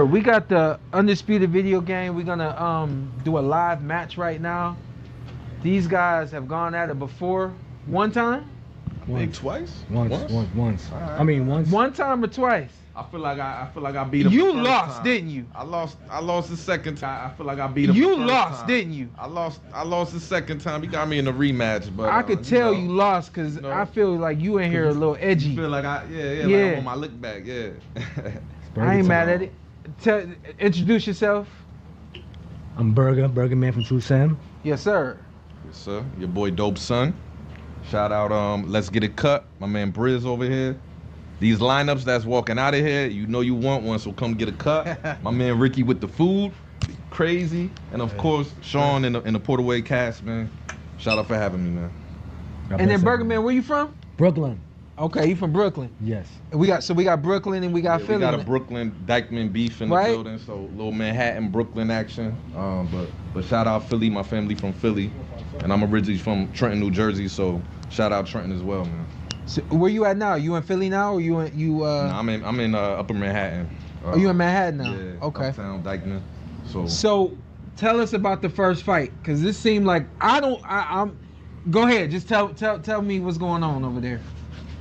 We got the Undisputed video game. We're gonna do a live match right now. These guys have gone at it before. One time? Maybe twice? Once. Right. I mean once. One time or twice? I feel like I beat him. You the first lost, time. didn't you? I lost the second time. I feel like I beat him. You the first lost, time. didn't you? I lost the second time. He got me in the rematch, but I could tell you lost because I feel like you in here a little edgy. You feel like like I'm on my look back, yeah. I ain't mad at it. Introduce yourself. I'm BurgerMan from TSREMIX. Yes, sir. Yes, sir. Your boy DopeSon. Shout out, Let's Get It Cut. My man Briz over here. These lineups that's walking out of here, you know you want one, so come get a cut. My man Ricky with the food, crazy, and of course Shawn in the Portaway cast, man. Shout out for having me, man. And then BurgerMan, where you from? Brooklyn. Okay, you from Brooklyn. Yes. We got Brooklyn and we got Philly. We got a Brooklyn Dykeman beef in the building, so little Manhattan Brooklyn action. But shout out Philly, my family from Philly, and I'm originally from Trenton, New Jersey, so shout out Trenton as well, man. So where you at now? You in Philly now, or you in Nah, I'm in Upper Manhattan. Are you in Manhattan now? Yeah. Okay. Uptown Dykeman. So tell us about the first fight, cause this seemed like I'm. Go ahead, just tell me what's going on over there.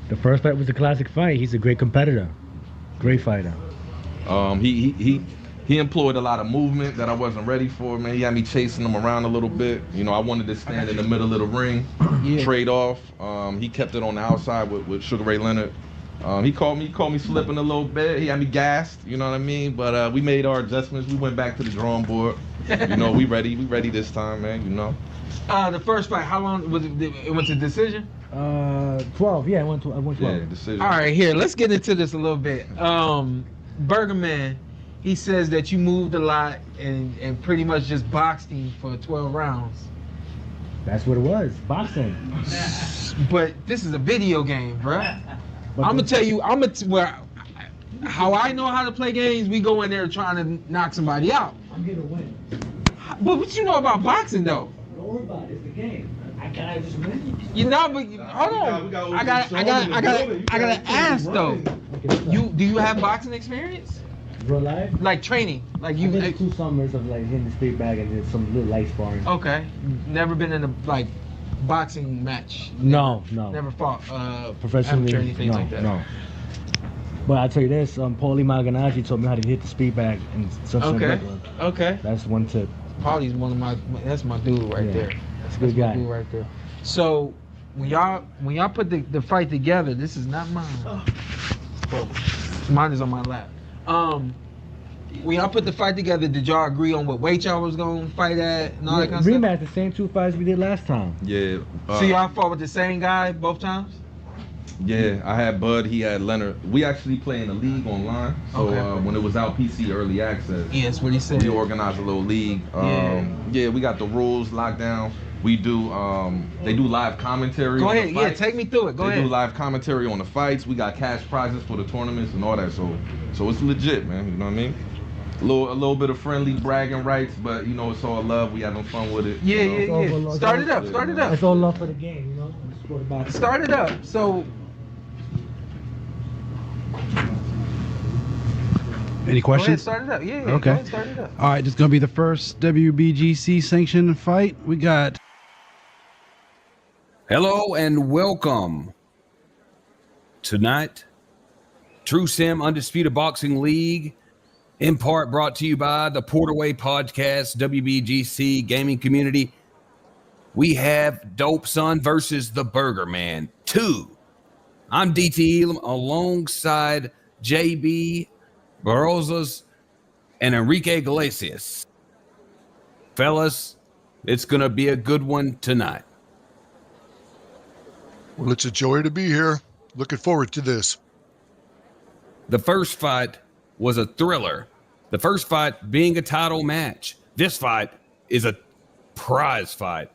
The first fight was a classic fight. He's a great competitor, great fighter. He employed a lot of movement that I wasn't ready for, man. He had me chasing him around a little bit. You know, I wanted to stand in the middle of the ring, trade off. He kept it on the outside with Sugar Ray Leonard. He called me slipping a little bit. He had me gassed, you know what I mean? But we made our adjustments. We went back to the drawing board. You know, we ready this time, man, you know. The first fight, how long was it? It went to decision? 12. Yeah, I went 12. Yeah, decision. All right, here, let's get into this a little bit. BurgerMan, he says that you moved a lot and pretty much just boxed him for 12 rounds. That's what it was, boxing. But this is a video game, bruh. I'm gonna tell you, how I know how to play games, we go in there trying to knock somebody out. I'm here to win. But what you know about boxing, though? Don't worry about it. It's the game. I just win. You know, but hold on. I gotta ask though. Do you have boxing experience? Real life? Like training, like you. I did 2 summers of like hitting the street bag and did some little light sparring. Okay, never been in a like boxing match. No. Never fought professionally or anything like that. No. But I tell you this, Paulie Malignaggi taught me how to hit the speed bag in Sunshine Brooklyn. Okay. That's one tip. Paulie's that's my dude right there. That's a good guy. My dude right there. So when y'all put the fight together, this is not mine. Oh. Mine is on my lap. When y'all put the fight together, did y'all agree on what weight y'all was gonna fight at and all that kind of stuff? Rematch, the same 2 fights we did last time. Yeah. So y'all fought with the same guy both times? Yeah, I had Bud, he had Leonard. We actually play in a league online. So when it was out PC early access, yeah, that's what he said. We organized a little league. Yeah, we got the rules locked down. We do they do live commentary. Go on ahead, the fights. take me through it. Go ahead. They do live commentary on the fights. We got cash prizes for the tournaments and all that. So it's legit, man. You know what I mean? A little bit of friendly bragging rights, but you know it's all love. We having fun with it. Yeah, you know? yeah. Start it up. It's all love for the game, you know. Start it up. So. Any questions? Go ahead, start it up. Yeah, okay. Go ahead, start it up. All right, this is going to be the first W.B.G.C. sanctioned fight. We got... Hello and welcome. Tonight, TSREMIX Undisputed Boxing League, in part brought to you by the Portaway Podcast, W.B.G.C. Gaming Community. We have DopeSon versus the BurgerMan 2. I'm DT Elam alongside JB Barozas and Enrique Iglesias. Fellas, it's going to be a good one tonight. Well, it's a joy to be here. Looking forward to this. The first fight was a thriller. The first fight being a title match. This fight is a prize fight.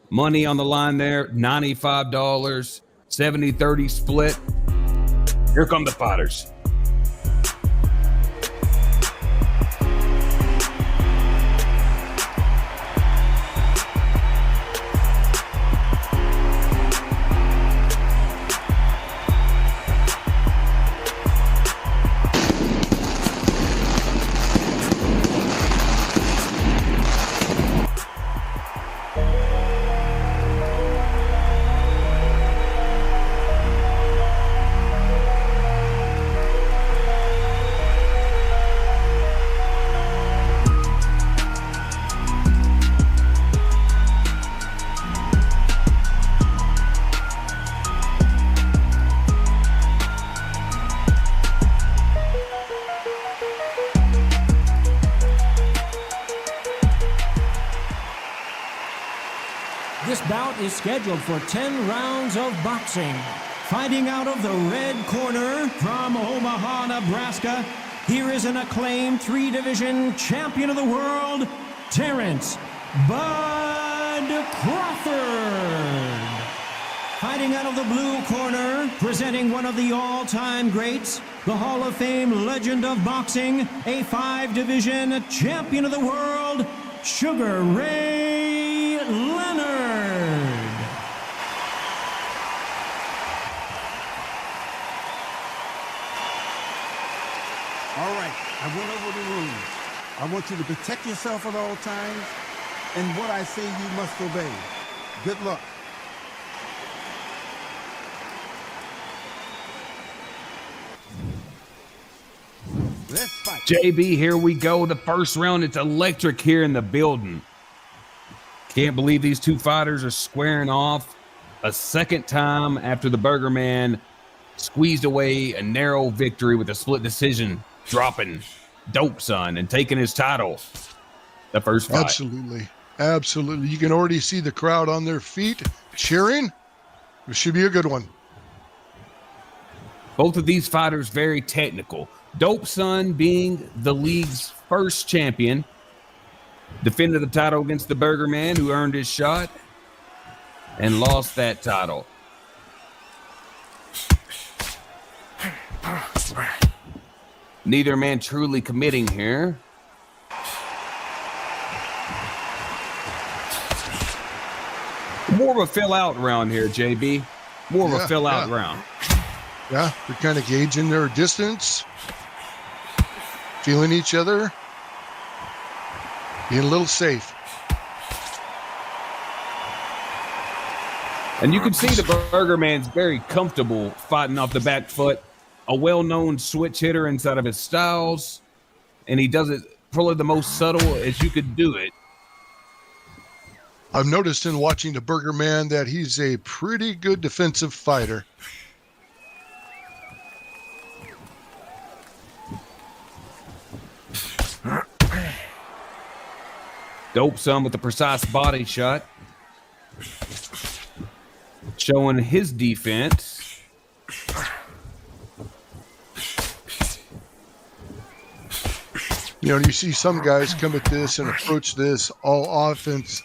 Money on the line there, $95, 70-30 split. Here come the fighters. This bout is scheduled for 10 rounds of boxing. Fighting out of the red corner from Omaha, Nebraska, here is an acclaimed 3-division champion of the world, Terrence Bud Crawford. Fighting out of the blue corner, presenting one of the all-time greats, the Hall of Fame legend of boxing, a 5-division champion of the world, Sugar Ray Leonard. All right, I went over the rules. I want you to protect yourself at all times, and what I say you must obey. Good luck. Let's fight. JB, here we go. The first round, it's electric here in the building. Can't believe these two fighters are squaring off a second time after the BurgerMan squeezed away a narrow victory with a split decision, dropping DopeSon and taking his title. The first fight. Absolutely. Absolutely. You can already see the crowd on their feet cheering. It should be a good one. Both of these fighters very technical. DopeSon being the league's first champion, defended the title against the BurgerMan, who earned his shot and lost that title. Neither man truly committing here. More of a fill-out round here, JB. More of a fill-out round. Yeah, they're kind of gauging their distance, feeling each other, being a little safe. And you can see the BurgerMan's very comfortable fighting off the back foot, a well-known switch hitter inside of his styles, and he does it probably the most subtle as you could do it. I've noticed in watching the BurgerMan that he's a pretty good defensive fighter. DopeSon with the precise body shot, showing his defense. You know, you see some guys come at this and approach this all offense,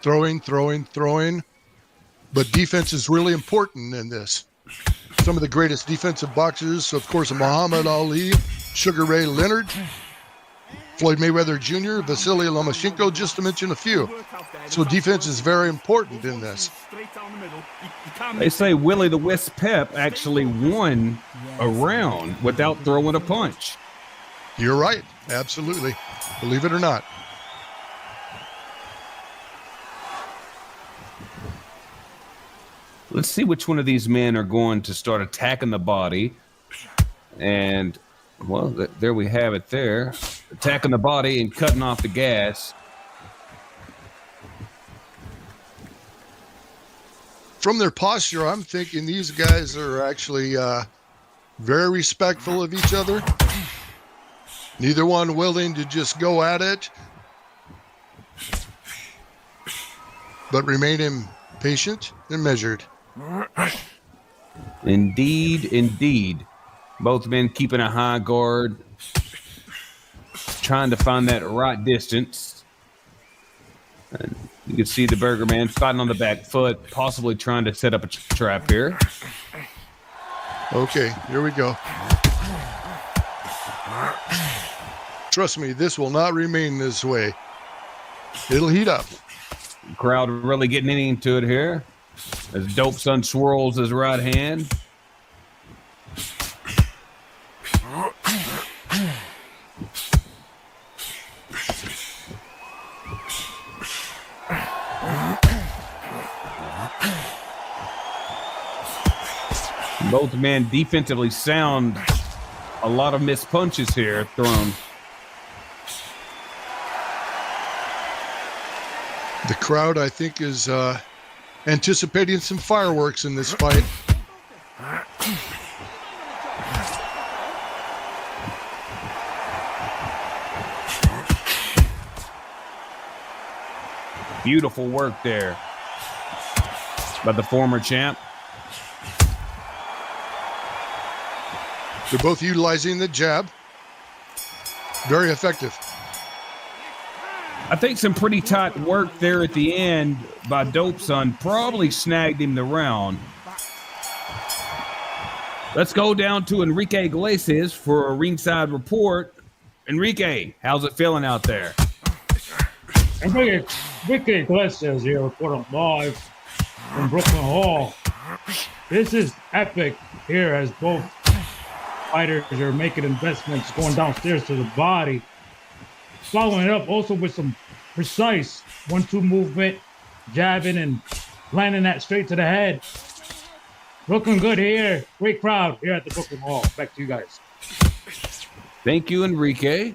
throwing. But defense is really important in this. Some of the greatest defensive boxers, of course, Muhammad Ali, Sugar Ray Leonard, Floyd Mayweather Jr., Vasily Lomachenko, just to mention a few. So defense is very important in this. They say Willie the Wisp Pep actually won a round without throwing a punch. You're right. Absolutely. Believe it or not. Let's see which one of these men are going to start attacking the body. And, well, there we have it there. Attacking the body and cutting off the gas. From their posture, I'm thinking these guys are actually very respectful of each other. Neither one willing to just go at it, but remaining patient and measured. Indeed. Both men keeping a high guard, trying to find that right distance. And you can see the BurgerMan fighting on the back foot, possibly trying to set up a trap here. Okay, here we go. Trust me, this will not remain this way. It'll heat up. Crowd really getting into it here as DopeSon swirls his right hand. Both men defensively sound. A lot of missed punches here thrown. The crowd, I think, is anticipating some fireworks in this fight. Beautiful work there. by the former champ. They're both utilizing the jab. Very effective. I think some pretty tight work there at the end by DopeSon probably snagged him the round. Let's go down to Enrique Iglesias for a ringside report. Enrique, how's it feeling out there? Enrique Iglesias here reporting live from Brooklyn Hall. This is epic here as both fighters are making investments going downstairs to the body. Following it up also with some precise 1-2 movement, jabbing and landing that straight to the head. Looking good here. Great crowd here at the Brooklyn Hall. Back to you guys. Thank you, Enrique.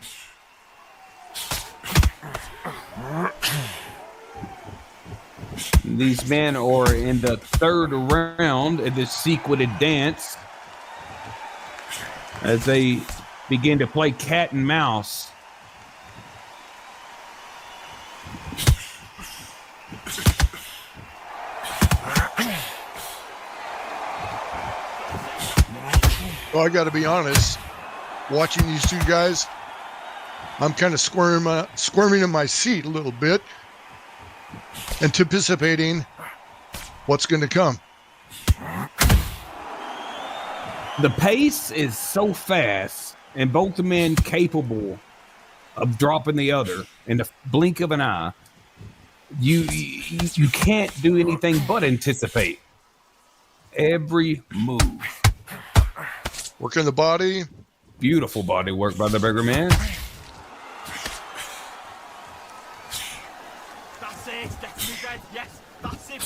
These men are in the third round of this sequined dance as they begin to play cat and mouse. Well, I got to be honest. Watching these two guys, I'm kind of squirming in my seat a little bit, anticipating what's going to come. The pace is so fast, and both the men capable of dropping the other in the blink of an eye. You can't do anything but anticipate every move. Working the body. Beautiful body work by the BurgerMan. That's it. That's me, guys. Yes, that's it.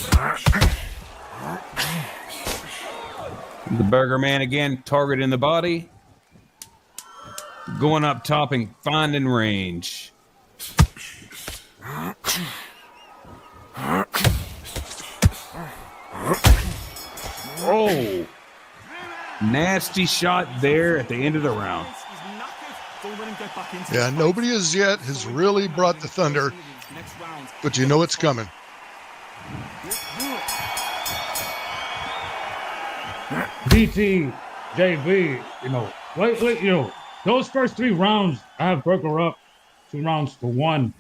The BurgerMan again targeting the body. Going up top and finding range. Oh. Nasty shot there at the end of the round. Yeah, nobody as yet has really brought the thunder, but you know it's coming. DT, JB, those first 3 rounds, I have Burger up 2 rounds to 1.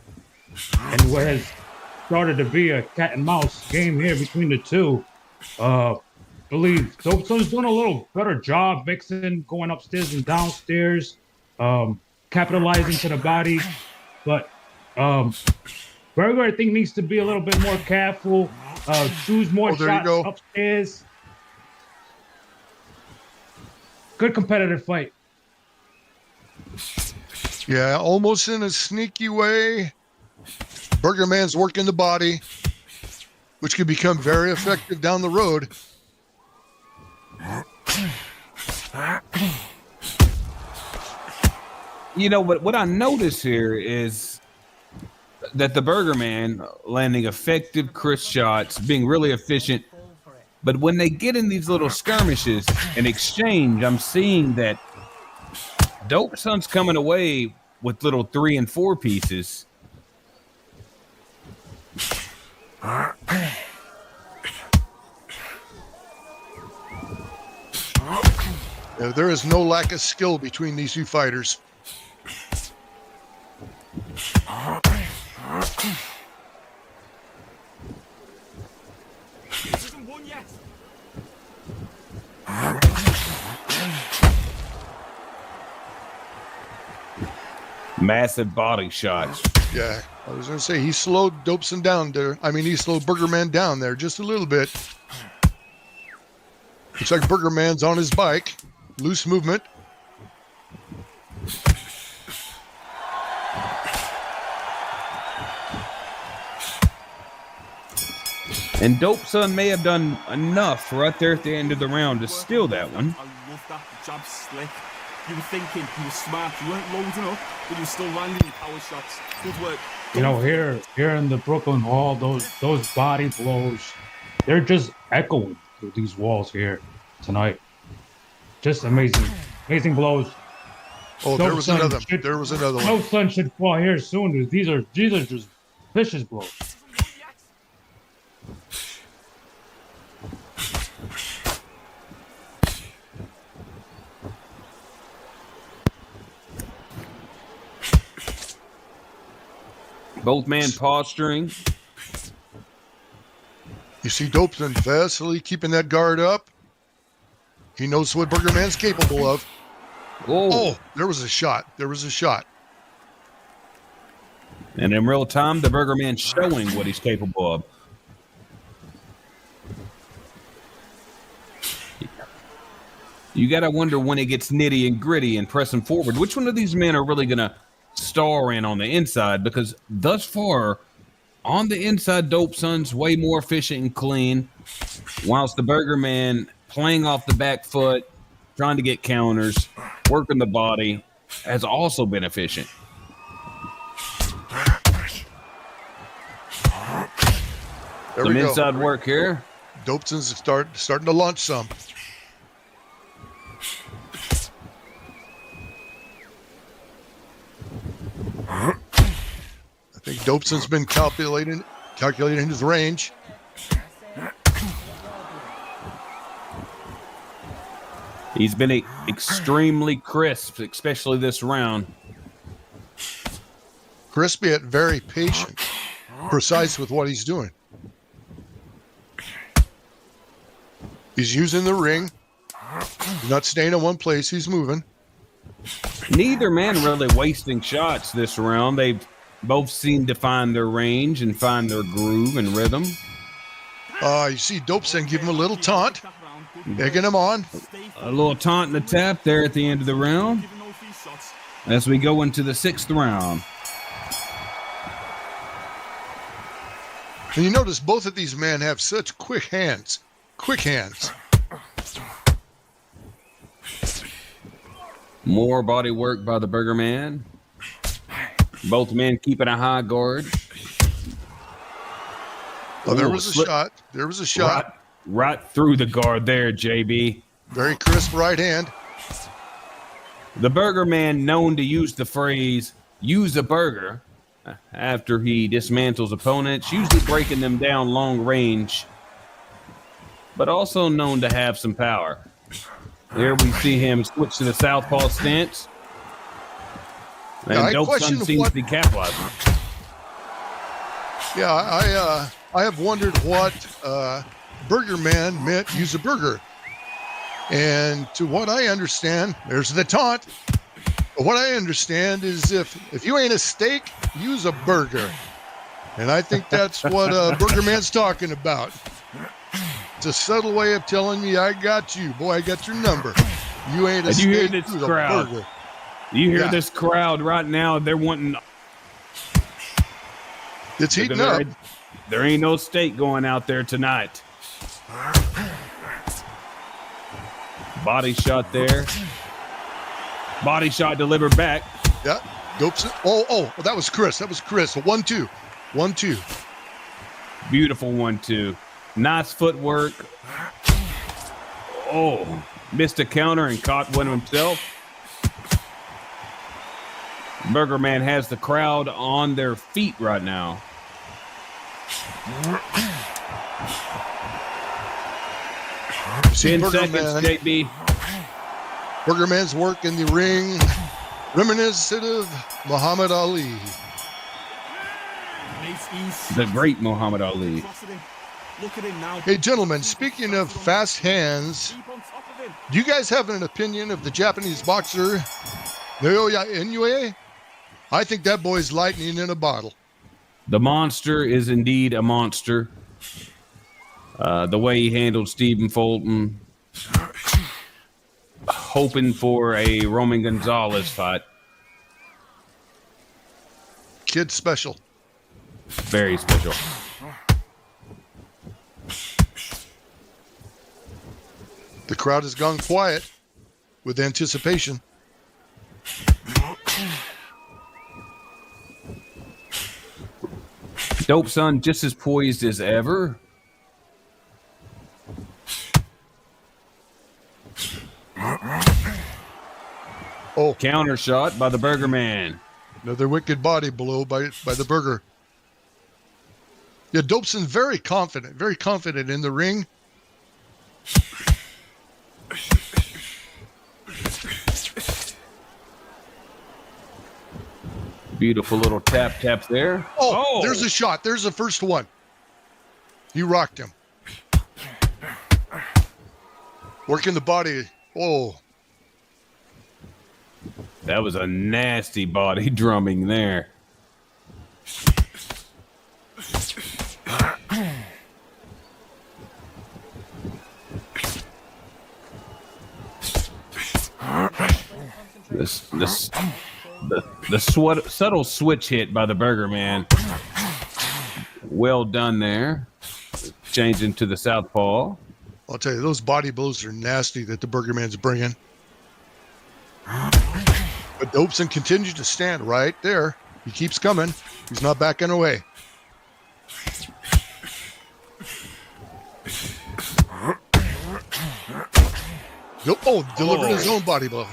And what has started to be a cat and mouse game here between the two. Believe DopeSon's doing a little better job mixing, going upstairs and downstairs, capitalizing to the body. But Burger, I think, needs to be a little bit more careful, choose more shots upstairs. Good competitive fight. Yeah, almost in a sneaky way. BurgerMan's working the body, which could become very effective down the road. You know what I notice here is that the BurgerMan landing effective crisp shots, being really efficient, but when they get in these little skirmishes and exchange, I'm seeing that DopeSon's coming away with little 3 and 4 pieces. Yeah, there is no lack of skill between these two fighters. Massive body shots. Yeah, I was going to say he slowed DopeSon down there. I mean, he slowed BurgerMan down there just a little bit. Looks like BurgerMan's on his bike. Loose movement. And DopeSon may have done enough right there at the end of the round to steal that one. I love that jab slick. You were thinking, you were smart, you weren't loading up, but you were still landing your power shots. Good work. Here in the Brooklyn Hall, those body blows, they're just echoing through these walls here tonight. Just amazing blows. Oh, there was another one. DopeSon should fall here soon. These are just vicious blows. Both men posturing. You see DopeSon vastly keeping that guard up. He knows what BurgerMan's capable of. Whoa. Oh, there was a shot. There was a shot. And in real time, the BurgerMan showing what he's capable of. You got to wonder when it gets nitty and gritty and pressing forward, which one of these men are really going to star in on the inside? Because thus far, on the inside, DopeSon's way more efficient and clean, whilst the BurgerMan playing off the back foot, trying to get counters, working the body, has also been efficient. There Some we go. inside work here. DopeSon's starting to launch some. I think DopeSon's been calculating his range. He's been extremely crisp, especially this round. Crispy yet very patient, precise with what he's doing. He's using the ring. He's not staying in one place. He's moving. Neither man really wasting shots this round. They've both seemed to find their range and find their groove and rhythm. You see DopeSon give him a little taunt, egging him on. A little taunt and a tap there at the end of the round as we go into the 6th round. And you notice both of these men have such quick hands. Quick hands. More body work by the BurgerMan. Both men keeping a high guard. Oh, there was a shot. There was a shot. Right through the guard there, JB. Very crisp right hand. The BurgerMan known to use the phrase, use a burger, after he dismantles opponents, usually breaking them down long range, but also known to have some power. Here we see him switch to the southpaw stance. And DopeSon seems to be capitalizing. Yeah, I have wondered what BurgerMan meant, use a burger. And to what I understand, there's the taunt. But what I understand is if you ain't a steak, use a burger. And I think that's what BurgerMan's talking about. It's a subtle way of telling me I got you. Boy, I got your number. You ain't a steak, you hear this use crowd. a burger. You hear this crowd right now. They're wanting. It's heating up. There ain't no steak going out there tonight. Body shot there. Body shot delivered back. Yeah. DopeSon. Oh, that was Chris. That was Chris. 1-2. 1-2. Beautiful 1-2. Nice footwork. Oh, missed a counter and caught one himself. BurgerMan has the crowd on their feet right now. See 10 seconds, JB. BurgerMan's work in the ring, reminiscent of Muhammad Ali. The great Muhammad Ali. Hey, gentlemen, speaking of fast hands, do you guys have an opinion of the Japanese boxer, Naoya Inoue? I think that boy's lightning in a bottle. The monster is indeed a monster. The way he handled Stephen Fulton, hoping for a Roman Gonzalez fight. Kid special. Very special. The crowd has gone quiet with anticipation. DopeSon just as poised as ever. Oh, counter shot by the BurgerMan. Another wicked body blow by the burger. Yeah, DopeSon very confident in the ring. Beautiful little tap there. Oh, there's a shot. There's the first one. He rocked him. Working the body. Oh. That was a nasty body drumming there. The subtle switch hit by the BurgerMan. Well done there. Changing to the southpaw. I'll tell you, those body blows are nasty that the BurgerMan's bringing. But DopeSon continues to stand right there. He keeps coming. He's not backing away. Oh, delivered his own body blow.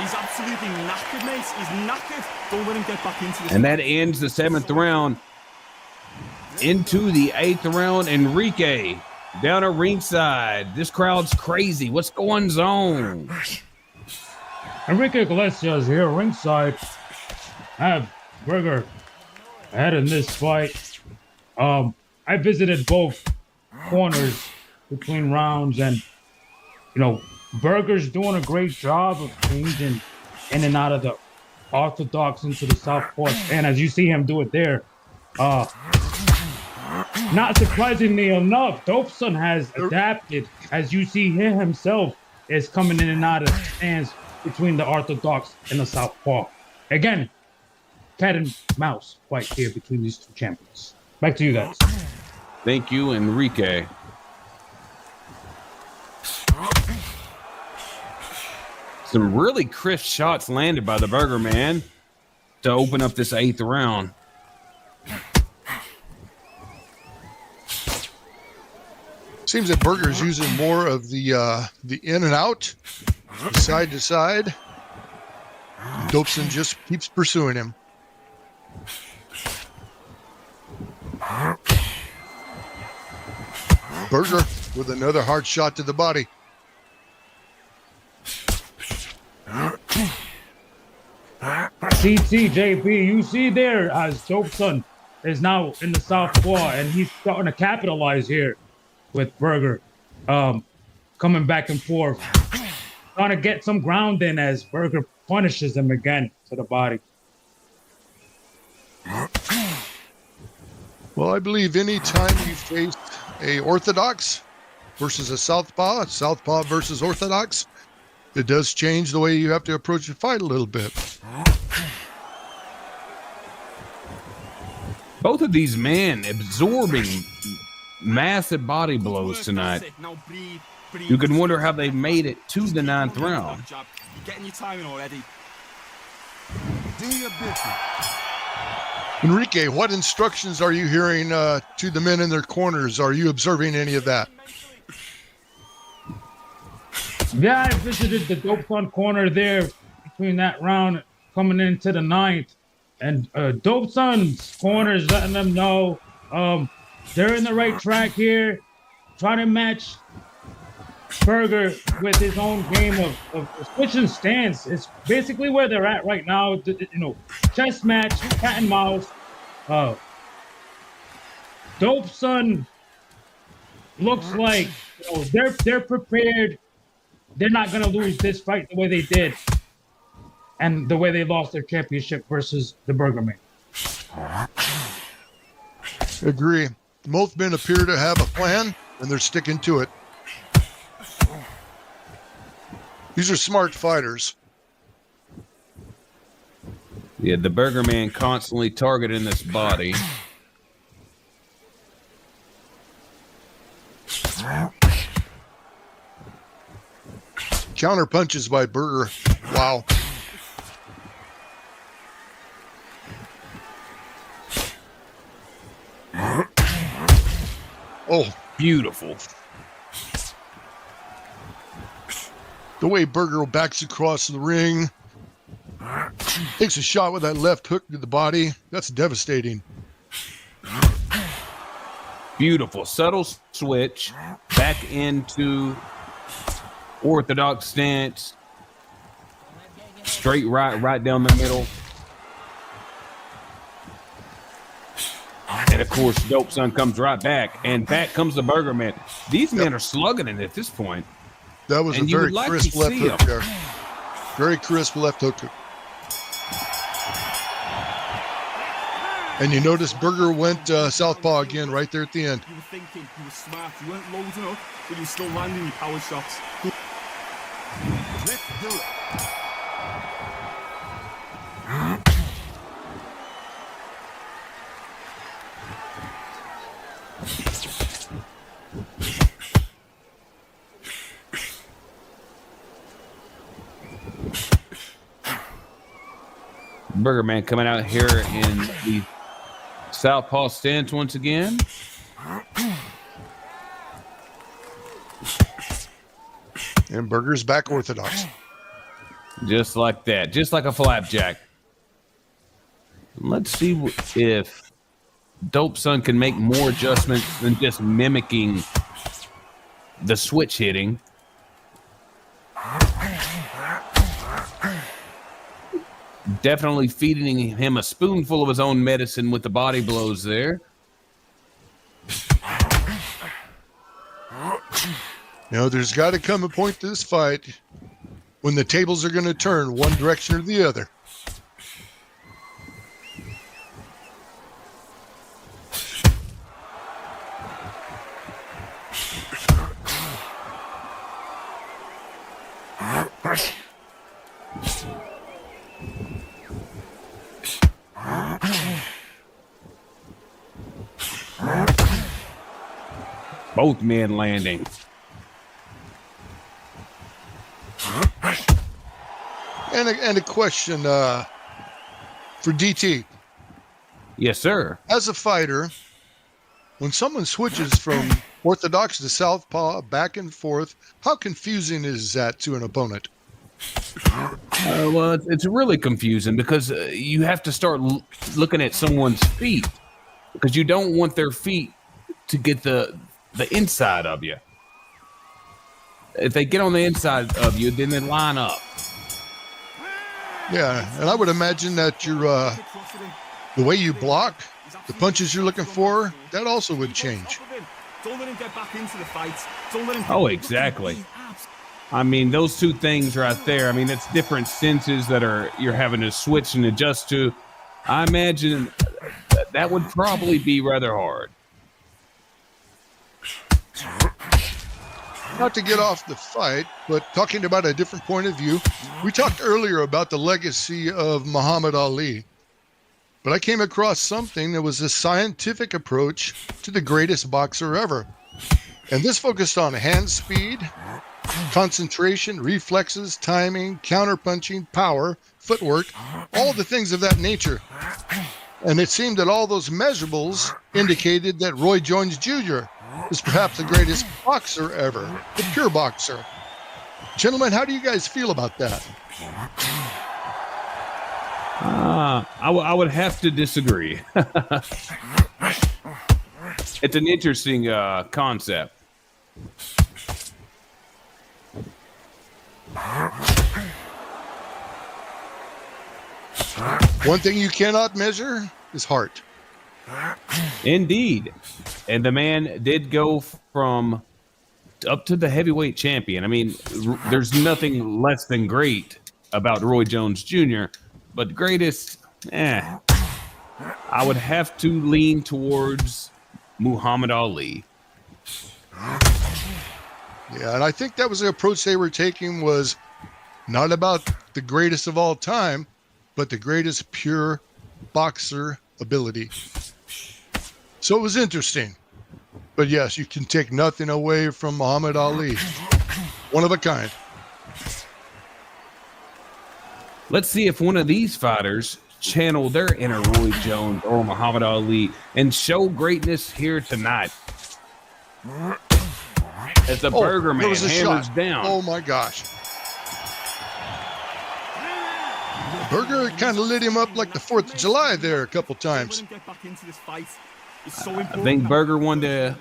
He's absolutely knackered, mate. He's knackered. Don't let him get back into this. And that ends the 7th round. Into the 8th round, Enrique down at ringside. This crowd's crazy. What's going on? Enrique Iglesias here ringside. I have Burger ahead in this fight. I visited both corners between rounds, and Burger's doing a great job of changing in and out of the orthodox into the southpaw, and as you see him do it there, not surprisingly enough, DopeSon has adapted. As you see, he himself is coming in and out of stands between the orthodox and the southpaw. Again, cat and mouse fight here between these two champions. Back to you guys. Thank you, Enrique. Some really crisp shots landed by the BurgerMan to open up this 8th round. Seems that Burger's using more of the in and out, side to side. DopeSon just keeps pursuing him. Burger with another hard shot to the body. CTJB, you see there as DopeSon is now in the southpaw, and he's starting to capitalize here with Burger, coming back and forth, trying to get some ground in as Burger punishes him again to the body. Well, I believe any time you face a orthodox versus a southpaw versus orthodox, it does change the way you have to approach the fight a little bit. Both of these men absorbing massive body blows tonight. You can wonder how they made it to the 9th round. Getting your timing already. Do your business. Enrique, what instructions are you hearing to the men in their corners? Are you observing any of that? Yeah, I visited the DopeSon corner there between that round coming into the 9th. And DopeSon's corner is letting them know they're in the right track here, trying to match Burger with his own game of switching stance. It's basically where they're at right now. Chess match, cat and mouse. DopeSon looks like they're prepared. They're not going to lose this fight the way they did and the way they lost their championship versus the BurgerMan. Agree. Both men appear to have a plan, and they're sticking to it. These are smart fighters. Yeah, the BurgerMan constantly targeting this body. Counter punches by Burger. Wow. Oh, beautiful. The way Burger backs across the ring. Takes a shot with that left hook to the body. That's devastating. Beautiful. Subtle switch back into orthodox stance. Straight right down the middle. And of course, DopeSon comes right back, and back comes the BurgerMan. These men are slugging it at this point. That was and a very crisp left hook there. Very crisp left hook. And you notice Burger went southpaw again right there at the end. You were thinking, you were smart, you weren't loading up, but you were still landing your power shots. Let's do it. BurgerMan coming out here in the southpaw stance once again. And Burger's back orthodox. Just like that. Just like a flapjack. Let's see if DopeSon can make more adjustments than just mimicking the switch hitting. Definitely feeding him a spoonful of his own medicine with the body blows there. You know, there's got to come a point to this fight when the tables are going to turn one direction or the other. Both men landing. And a question for DT. Yes, sir. As a fighter, when someone switches from orthodox to southpaw back and forth, how confusing is that to an opponent? Well, it's really confusing because you have to start looking at someone's feet because you don't want their feet to get the inside of you. If they get on the inside of you, then they line up. Yeah, and I would imagine that your the way you block, the punches you're looking for, that also would change. Don't let him get back into the fight. Don't let him. Oh, exactly. I mean, those two things right there. I mean, it's different senses that you're having to switch and adjust to. I imagine that would probably be rather hard. Not to get off the fight, but talking about a different point of view, we talked earlier about the legacy of Muhammad Ali, but I came across something that was a scientific approach to the greatest boxer ever. And this focused on hand speed, concentration, reflexes, timing, counterpunching, power, footwork, all the things of that nature. And it seemed that all those measurables indicated that Roy Jones Jr. is perhaps the greatest boxer ever, the pure boxer. Gentlemen, how do you guys feel about that? I would have to disagree. It's an interesting concept. One thing you cannot measure is heart. Indeed. And the man did go from up to the heavyweight champion. I mean, there's nothing less than great about Roy Jones Jr., but greatest, I would have to lean towards Muhammad Ali. Yeah, and I think that was the approach they were taking, was not about the greatest of all time, but the greatest pure boxer ability. So it was interesting. But yes, you can take nothing away from Muhammad Ali. One of a kind. Let's see if one of these fighters channel their inner Roy Jones or Muhammad Ali and show greatness here tonight. As the BurgerMan hammers down. Oh my gosh. Burger kind of lit him up like the 4th of July there a couple times. I think Burger won the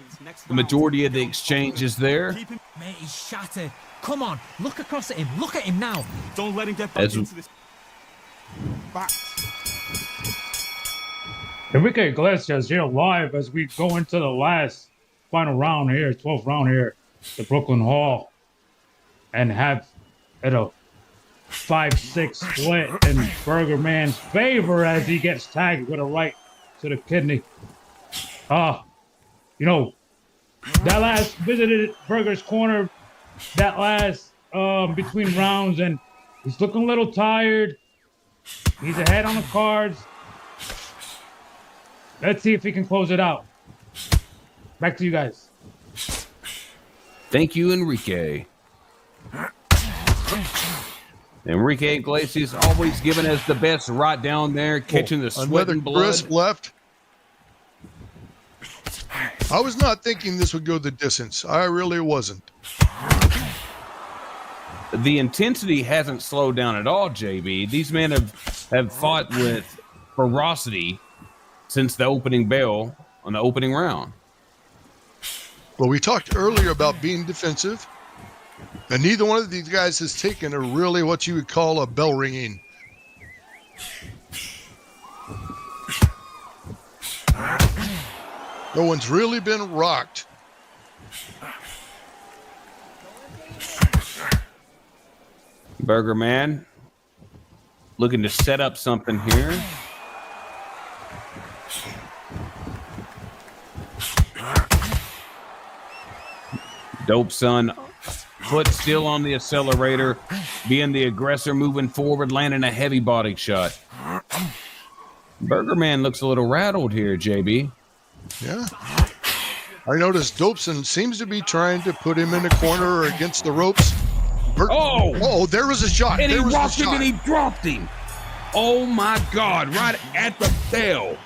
majority of the exchanges there. Mate, he's shattered. Come on, look across at him. Look at him now. Don't let him get back into this. Box. Enrique Iglesias here live as we go into the last final round here, 12th round here, the Brooklyn Hall, and have at a 5-6 split in BurgerMan's favor as he gets tagged with a right to the kidney. You know, that last visited Burger's corner, that last between rounds, and he's looking a little tired. He's ahead on the cards. Let's see if he can close it out. Back to you guys. Thank you, Enrique. Enrique Iglesias always giving us the best right down there, catching the sweat and blood. Crisp left. I was not thinking this would go the distance. I really wasn't. The intensity hasn't slowed down at all, JB. These men have fought with ferocity since the opening bell on the opening round. Well, we talked earlier about being defensive, and neither one of these guys has taken a really what you would call a bell ringing. No one's really been rocked. BurgerMan looking to set up something here. DopeSon, foot still on the accelerator, being the aggressor, moving forward, landing a heavy body shot. BurgerMan looks a little rattled here, JB. Yeah. I noticed DopeSon seems to be trying to put him in a corner or against the ropes. Oh, there was a shot. And there he was walked the him shot. and he dropped him. Oh, my God, right at the bell.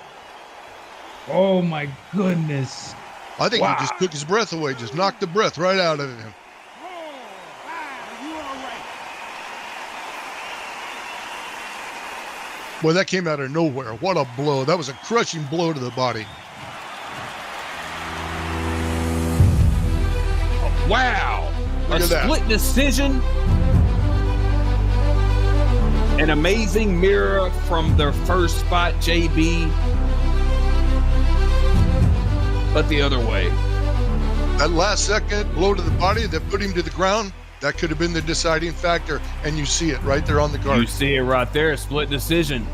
Oh, my goodness. I think he just took his breath away, just knocked the breath right out of him. Boy, that came out of nowhere. What a blow. That was a crushing blow to the body. Wow. Look A at that. split decision. An amazing mirror from their first fight, JB. But the other way. That last second blow to the body that put him to the ground, that could have been the deciding factor, and you see it right there on the card. You see it right there, a split decision.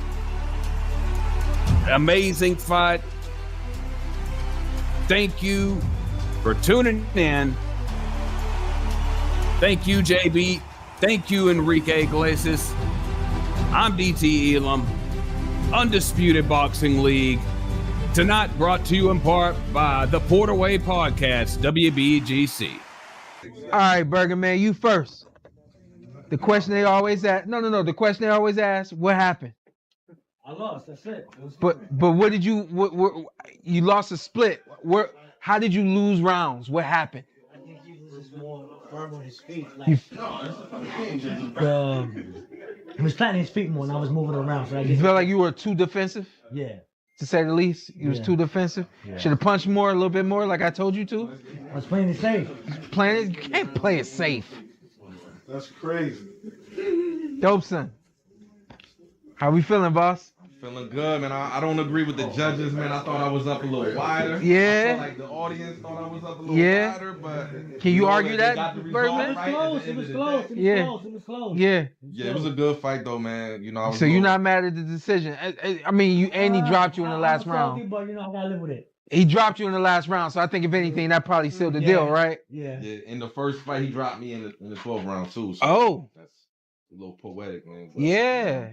Amazing fight. Thank you for tuning in. Thank you, JB. Thank you, Enrique Iglesias. I'm DT Elam, Undisputed Boxing League. Tonight brought to you in part by the Porterway Podcast, W.B.G.C. All right, BurgerMan, you first. The question they always ask. No. The question they always ask: what happened? I lost. That's it. But what did you? What you lost a split? Where? How did you lose rounds? What happened? I think he was just more firm on his feet. Like, he was planting his feet more, and I was moving around. So You felt like you were too defensive? Yeah. To say the least, you was too defensive. Yeah. Should have punched more, a little bit more, like I told you to. I was playing it safe. You can't play it safe. That's crazy. DopeSon, how we feeling, boss? Feeling good, man. I don't agree with the judges, man. I thought I was up a little wider. Yeah. I felt like the audience thought I was up a little wider, but Can you argue that, Birdman? Birdman? It was close. Yeah. Yeah, it was a good fight though, man. You know, I was So you're not mad at the decision? I mean, he dropped you in the last round. But you know, I gotta live with it. He dropped you in the last round, so I think if anything, that probably sealed the deal, right? Yeah. In the first fight, he dropped me in the 12th round too. So Oh. that's a little poetic, man. But Yeah.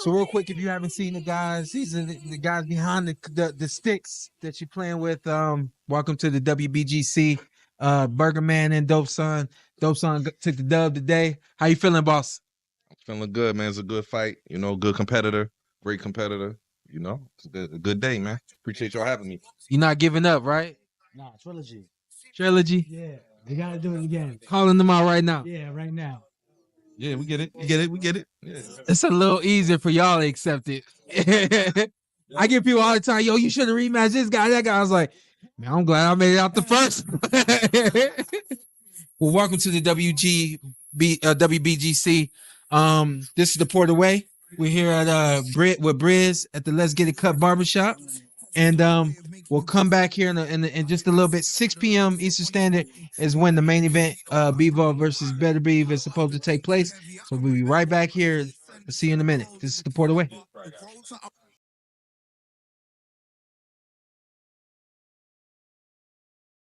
So real quick, if you haven't seen the guys, these are the guys behind the sticks that you're playing with. Welcome to the WBGC, BurgerMan and DopeSon. DopeSon took the dub today. How you feeling, boss? feeling good, man. It's a good fight. You know, good competitor, great competitor. You know, it's a good day, man. Appreciate y'all having me. You're not giving up, right? Nah, trilogy. Trilogy? Yeah, we gotta do it again. Calling them out right now. Yeah, right now. Yeah, we get it. We get it. We get it. Yeah. It's a little easier for y'all to accept it. I get people all the time, yo, you should have rematched this guy, that guy. I was like, man, I'm glad I made it out the first. Well, welcome to the WBGC. This is the Port Away. We're here at with Briz at the Let's Get It Cut Barbershop, and we'll come back here in just a little bit. 6 p.m. Eastern Standard is when the main event, Bevo versus Better Beef, is supposed to take place. So we'll be right back here. I'll see you in a minute. This is the Port Away.